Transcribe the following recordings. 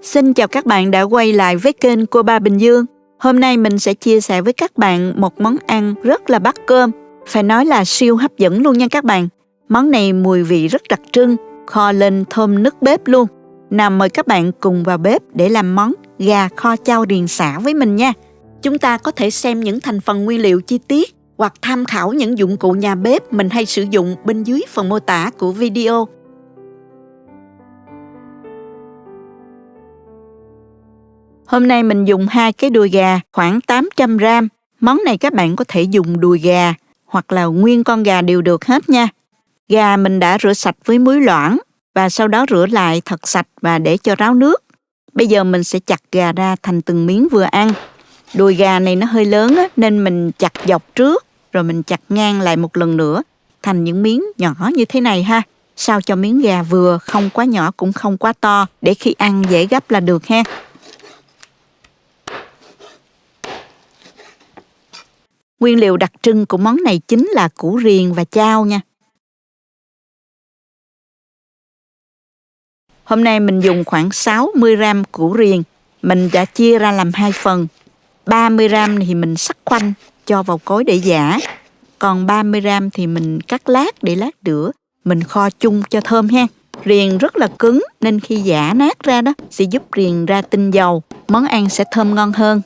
Xin chào các bạn đã quay lại với kênh Cô Ba Bình Dương. Hôm nay mình sẽ chia sẻ với các bạn một món ăn rất là bắt cơm, phải nói là siêu hấp dẫn luôn nha các bạn. Món này mùi vị rất đặc trưng, kho lên thơm nức bếp luôn. Nào mời các bạn cùng vào bếp để làm món gà kho chao riềng sả với mình nha. Chúng ta có thể xem những thành phần nguyên liệu chi tiết hoặc tham khảo những dụng cụ nhà bếp mình hay sử dụng bên dưới phần mô tả của video. Hôm nay mình dùng 2 cái đùi gà khoảng 800 g. Món này các bạn có thể dùng đùi gà hoặc là nguyên con gà đều được hết nha. Gà mình đã rửa sạch với muối loãng và sau đó rửa lại thật sạch và để cho ráo nước. Bây giờ mình sẽ chặt gà ra thành từng miếng vừa ăn. Đùi gà này nó hơi lớn á, nên mình chặt dọc trước rồi mình chặt ngang lại một lần nữa thành những miếng nhỏ như thế này ha. Sao cho miếng gà vừa, không quá nhỏ cũng không quá to để khi ăn dễ gắp là được ha. Nguyên liệu đặc trưng của món này chính là củ riềng và chao nha. Hôm nay mình dùng khoảng 60 g củ riềng. Mình đã chia ra làm 2 phần. 30 g thì mình xắt khoanh cho vào cối để giã. Còn 30 g thì mình cắt lát để lát nữa mình kho chung cho thơm ha. Riềng rất là cứng nên khi giã nát ra đó sẽ giúp riềng ra tinh dầu. Món ăn sẽ thơm ngon hơn.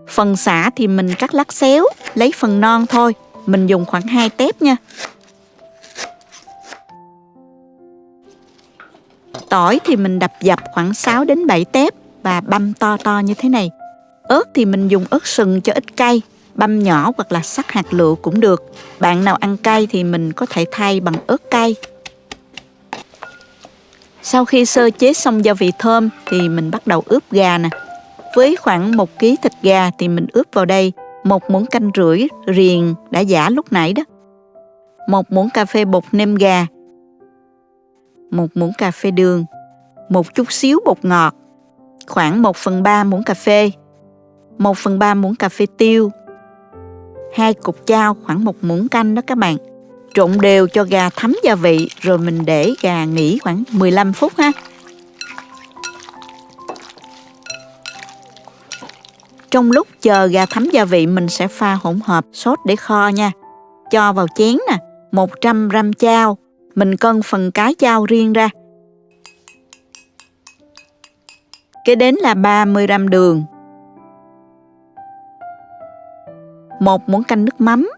Phần sả thì mình cắt lát xéo, lấy phần non thôi. Mình dùng khoảng 2 tép nha. Tỏi thì mình đập dập khoảng 6 đến 7 tép và băm to to như thế này. Ớt thì mình dùng ớt sừng cho ít cay, băm nhỏ hoặc là sắc hạt lựu cũng được. Bạn nào ăn cay thì mình có thể thay bằng ớt cay. Sau khi sơ chế xong gia vị thơm thì mình bắt đầu ướp gà nè. Với khoảng 1 kg thịt gà thì mình ướp vào đây 1 muỗng canh rưỡi riềng đã giã lúc nãy đó, 1 muỗng cà phê bột nêm gà, 1 muỗng cà phê đường, một chút xíu bột ngọt, khoảng 1/3 muỗng cà phê, 1/3 muỗng cà phê tiêu, 2 cục chao khoảng 1 muỗng canh đó các bạn. Trộn đều cho gà thấm gia vị rồi mình để gà nghỉ khoảng 15 phút ha. Trong lúc chờ gà thấm gia vị mình sẽ pha hỗn hợp sốt để kho nha. Cho vào chén nè, 100 g chao. Mình cân phần cái chao riêng ra. Kế đến là 30 g đường. 1 muỗng canh nước mắm.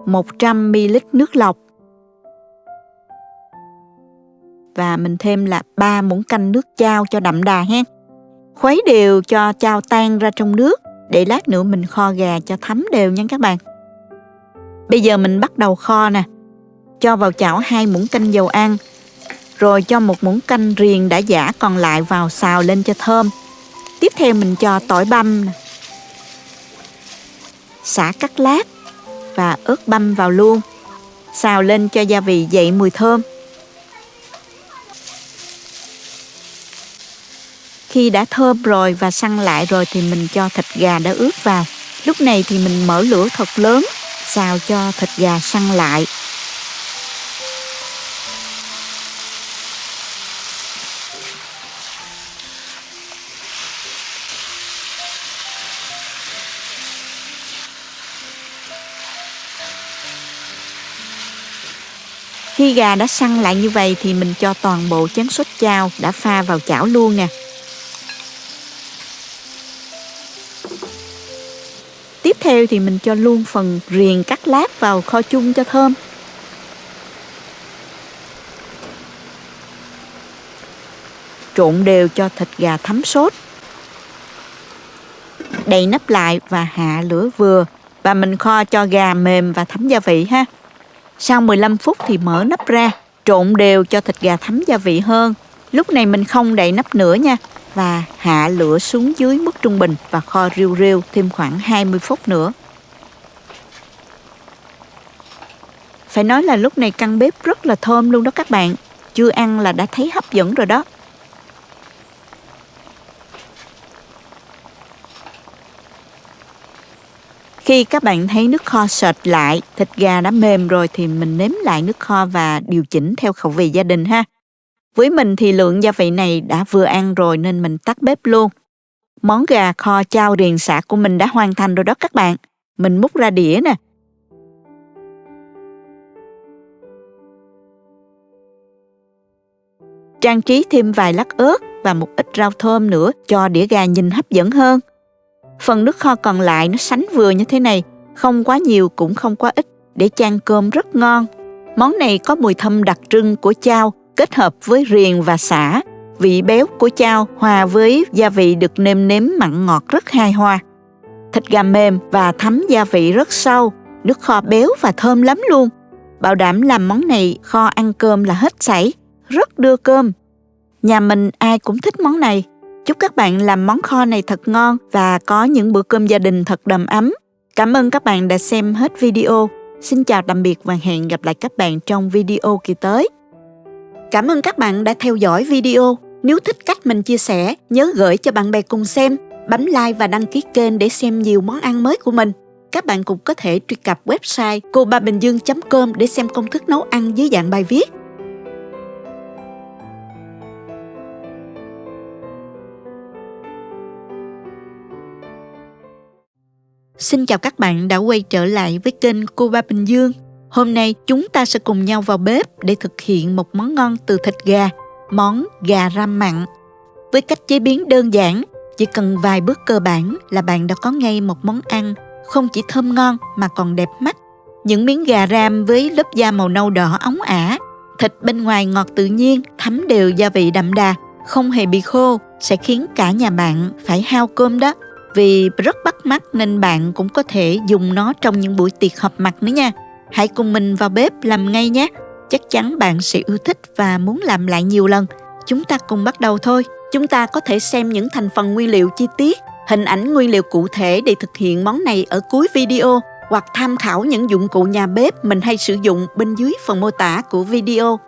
100 ml nước lọc. Và mình thêm là 3 muỗng canh nước chao cho đậm đà ha. Khuấy đều cho chao tan ra trong nước để lát nữa mình kho gà cho thấm đều nha các bạn. Bây giờ mình bắt đầu kho nè. Cho vào chảo 2 muỗng canh dầu ăn, rồi cho 1 muỗng canh riềng đã giã còn lại vào xào lên cho thơm. Tiếp theo mình cho tỏi băm nè, sả cắt lát và ớt băm vào luôn. Xào lên cho gia vị dậy mùi thơm. Khi đã thơm rồi và săn lại rồi thì mình cho thịt gà đã ướp vào. Lúc này thì mình mở lửa thật lớn, xào cho thịt gà săn lại. Khi gà đã săn lại như vậy thì mình cho toàn bộ chén sốt chao đã pha vào chảo luôn nè. Tiếp theo thì mình cho luôn phần riềng cắt lát vào kho chung cho thơm. Trộn đều cho thịt gà thấm sốt. Đậy nắp lại và hạ lửa vừa và mình kho cho gà mềm và thấm gia vị ha. Sau 15 phút thì mở nắp ra, trộn đều cho thịt gà thấm gia vị hơn. Lúc này mình không đậy nắp nữa nha. Và hạ lửa xuống dưới mức trung bình và kho riu riu thêm khoảng 20 phút nữa. Phải nói là lúc này căn bếp rất là thơm luôn đó các bạn. Chưa ăn là đã thấy hấp dẫn rồi đó. Khi các bạn thấy nước kho sệt lại, thịt gà đã mềm rồi thì mình nếm lại nước kho và điều chỉnh theo khẩu vị gia đình ha. Với mình thì lượng gia vị này đã vừa ăn rồi nên mình tắt bếp luôn. Món gà kho chao riềng sả của mình đã hoàn thành rồi đó các bạn. Mình múc ra đĩa nè. Trang trí thêm vài lát ớt và một ít rau thơm nữa cho đĩa gà nhìn hấp dẫn hơn. Phần nước kho còn lại nó sánh vừa như thế này, không quá nhiều cũng không quá ít, để chan cơm rất ngon. Món này có mùi thơm đặc trưng của chao kết hợp với riềng và sả. Vị béo của chao hòa với gia vị được nêm nếm mặn ngọt rất hài hòa. Thịt gà mềm và thấm gia vị rất sâu, nước kho béo và thơm lắm luôn. Bảo đảm làm món này kho ăn cơm là hết sảy, rất đưa cơm. Nhà mình ai cũng thích món này. Chúc các bạn làm món kho này thật ngon và có những bữa cơm gia đình thật đầm ấm. Cảm ơn các bạn đã xem hết video. Xin chào tạm biệt và hẹn gặp lại các bạn trong video kỳ tới. Cảm ơn các bạn đã theo dõi video. Nếu thích cách mình chia sẻ, nhớ gửi cho bạn bè cùng xem, bấm like và đăng ký kênh để xem nhiều món ăn mới của mình. Các bạn cũng có thể truy cập website cobabình dương.com để xem công thức nấu ăn dưới dạng bài viết. Xin chào các bạn đã quay trở lại với kênh Cô Ba Bình Dương. Hôm nay chúng ta sẽ cùng nhau vào bếp để thực hiện một món ngon từ thịt gà, món gà ram mặn. Với cách chế biến đơn giản, chỉ cần vài bước cơ bản là bạn đã có ngay một món ăn không chỉ thơm ngon mà còn đẹp mắt. Những miếng gà ram với lớp da màu nâu đỏ óng ả, thịt bên ngoài ngọt tự nhiên, thấm đều gia vị đậm đà, không hề bị khô, sẽ khiến cả nhà bạn phải hao cơm đó. Vì rất bắt mắt nên bạn cũng có thể dùng nó trong những buổi tiệc họp mặt nữa nha. Hãy cùng mình vào bếp làm ngay nhé. Chắc chắn bạn sẽ yêu thích và muốn làm lại nhiều lần. Chúng ta cùng bắt đầu thôi. Chúng ta có thể xem những thành phần nguyên liệu chi tiết, hình ảnh nguyên liệu cụ thể để thực hiện món này ở cuối video, hoặc tham khảo những dụng cụ nhà bếp mình hay sử dụng bên dưới phần mô tả của video.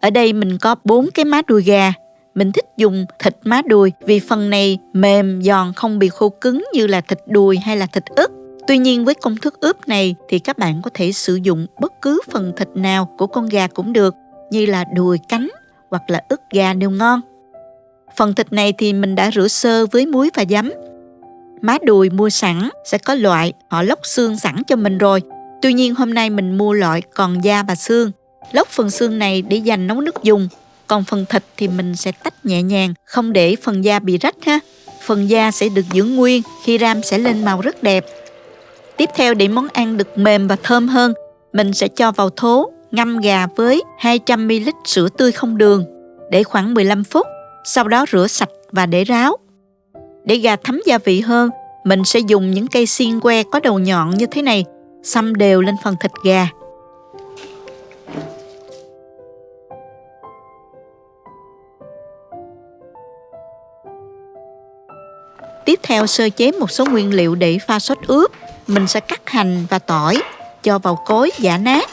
Ở đây mình có 4 cái má đùi gà. Mình thích dùng thịt má đùi vì phần này mềm, giòn, không bị khô cứng như là thịt đùi hay là thịt ức. Tuy nhiên với công thức ướp này thì các bạn có thể sử dụng bất cứ phần thịt nào của con gà cũng được, như là đùi, cánh hoặc là ức gà đều ngon. Phần thịt này thì mình đã rửa sơ với muối và giấm. Má đùi mua sẵn sẽ có loại họ lóc xương sẵn cho mình rồi. Tuy nhiên hôm nay mình mua loại còn da và xương. Lóc phần xương này để dành nấu nước dùng. Còn phần thịt thì mình sẽ tách nhẹ nhàng, không để phần da bị rách ha. Phần da sẽ được giữ nguyên, khi ram sẽ lên màu rất đẹp. Tiếp theo để món ăn được mềm và thơm hơn, mình sẽ cho vào thố, ngâm gà với 200ml sữa tươi không đường, để khoảng 15 phút, sau đó rửa sạch và để ráo. Để gà thấm gia vị hơn, mình sẽ dùng những cây xiên que có đầu nhọn như thế này, xăm đều lên phần thịt gà. Tiếp theo sơ chế một số nguyên liệu để pha sốt ướp. Mình sẽ cắt hành và tỏi, cho vào cối giã nát.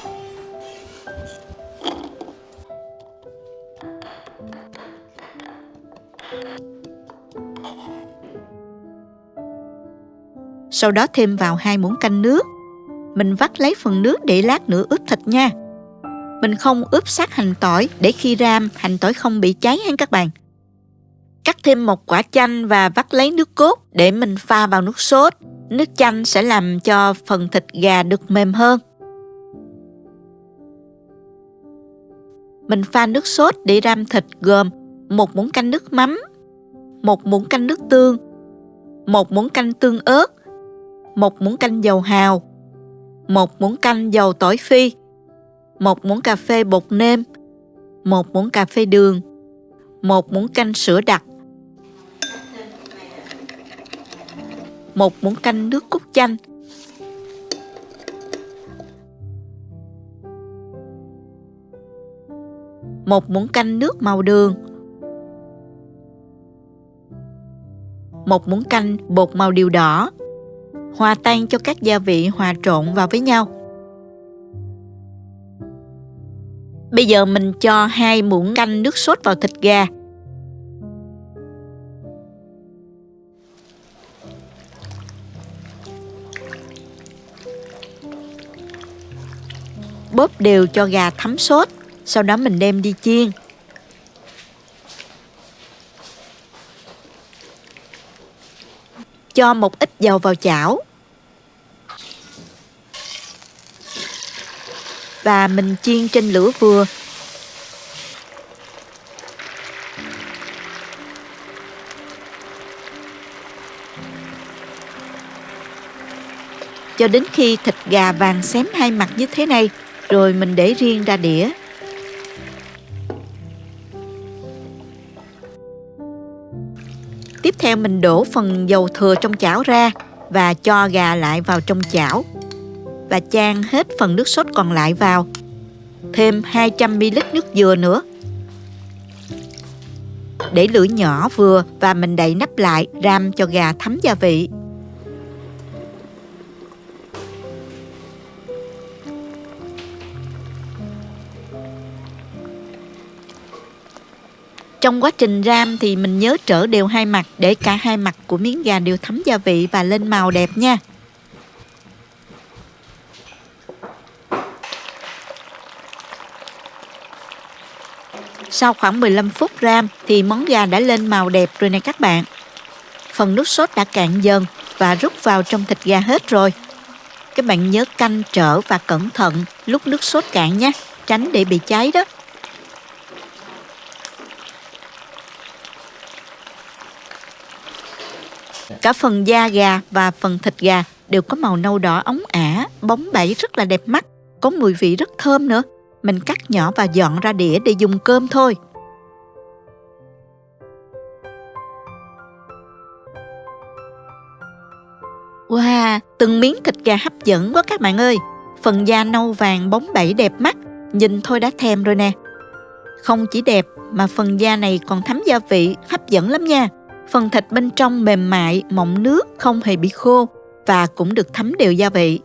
Sau đó thêm vào 2 muỗng canh nước. Mình vắt lấy phần nước để lát nữa ướp thịt nha. Mình không ướp sát hành tỏi để khi ram hành tỏi không bị cháy ha các bạn. Cắt thêm một quả chanh và vắt lấy nước cốt để mình pha vào nước sốt. Nước chanh sẽ làm cho phần thịt gà được mềm hơn. Mình pha nước sốt để ram thịt gồm 1 muỗng canh nước mắm, 1 muỗng canh nước tương, 1 muỗng canh tương ớt, 1 muỗng canh dầu hào, 1 muỗng canh dầu tỏi phi, 1 muỗng cà phê bột nêm, 1 muỗng cà phê đường, 1 muỗng canh sữa đặc, 1 muỗng canh nước cốt chanh, 1 muỗng canh nước màu đường, 1 muỗng canh bột màu điều đỏ. Hòa tan cho các gia vị hòa trộn vào với nhau. Bây giờ mình cho 2 muỗng canh nước sốt vào thịt gà. Bóp đều cho gà thấm sốt, sau đó mình đem đi chiên. Cho một ít dầu vào chảo. Và mình chiên trên lửa vừa. Cho đến khi thịt gà vàng xém hai mặt như thế này, rồi mình để riêng ra đĩa. Tiếp theo mình đổ phần dầu thừa trong chảo ra và cho gà lại vào trong chảo. Và chan hết phần nước sốt còn lại vào. Thêm 200ml nước dừa nữa. Để lửa nhỏ vừa và mình đậy nắp lại, ram cho gà thấm gia vị. Trong quá trình ram thì mình nhớ trở đều hai mặt để cả hai mặt của miếng gà đều thấm gia vị và lên màu đẹp nha. Sau khoảng 15 phút ram thì món gà đã lên màu đẹp rồi nè các bạn. Phần nước sốt đã cạn dần và rút vào trong thịt gà hết rồi. Các bạn nhớ canh trở và cẩn thận lúc nước sốt cạn nhé, tránh để bị cháy đó. Cả phần da gà và phần thịt gà đều có màu nâu đỏ óng ả, bóng bẩy rất là đẹp mắt, có mùi vị rất thơm nữa. Mình cắt nhỏ và dọn ra đĩa để dùng cơm thôi. Wow, từng miếng thịt gà hấp dẫn quá các bạn ơi. Phần da nâu vàng bóng bẩy đẹp mắt, nhìn thôi đã thèm rồi nè. Không chỉ đẹp mà phần da này còn thấm gia vị, hấp dẫn lắm nha. Phần thịt bên trong mềm mại, mọng nước, không hề bị khô và cũng được thấm đều gia vị.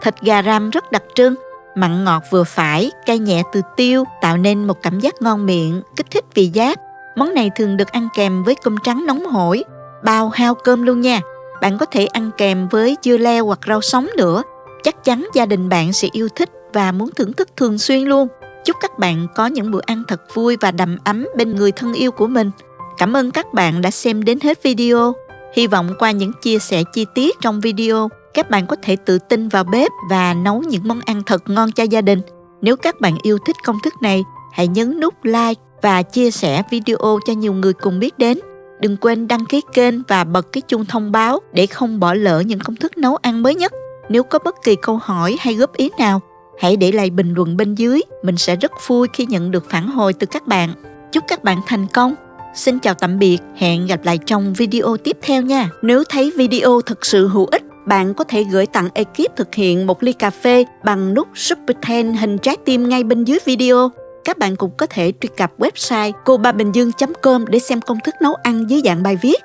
Thịt gà ram rất đặc trưng, mặn ngọt vừa phải, cay nhẹ từ tiêu tạo nên một cảm giác ngon miệng, kích thích vị giác. Món này thường được ăn kèm với cơm trắng nóng hổi, bao hao cơm luôn nha. Bạn có thể ăn kèm với dưa leo hoặc rau sống nữa. Chắc chắn gia đình bạn sẽ yêu thích và muốn thưởng thức thường xuyên luôn. Chúc các bạn có những bữa ăn thật vui và đầm ấm bên người thân yêu của mình. Cảm ơn các bạn đã xem đến hết video. Hy vọng qua những chia sẻ chi tiết trong video, các bạn có thể tự tin vào bếp và nấu những món ăn thật ngon cho gia đình. Nếu các bạn yêu thích công thức này, hãy nhấn nút like và chia sẻ video cho nhiều người cùng biết đến. Đừng quên đăng ký kênh và bật cái chuông thông báo để không bỏ lỡ những công thức nấu ăn mới nhất. Nếu có bất kỳ câu hỏi hay góp ý nào, hãy để lại bình luận bên dưới. Mình sẽ rất vui khi nhận được phản hồi từ các bạn. Chúc các bạn thành công. Xin chào tạm biệt, hẹn gặp lại trong video tiếp theo nha. Nếu thấy video thực sự hữu ích, bạn có thể gửi tặng ekip thực hiện một ly cà phê bằng nút Super Thanks hình trái tim ngay bên dưới video. Các bạn cũng có thể truy cập website cobaminhdương.com để xem công thức nấu ăn dưới dạng bài viết.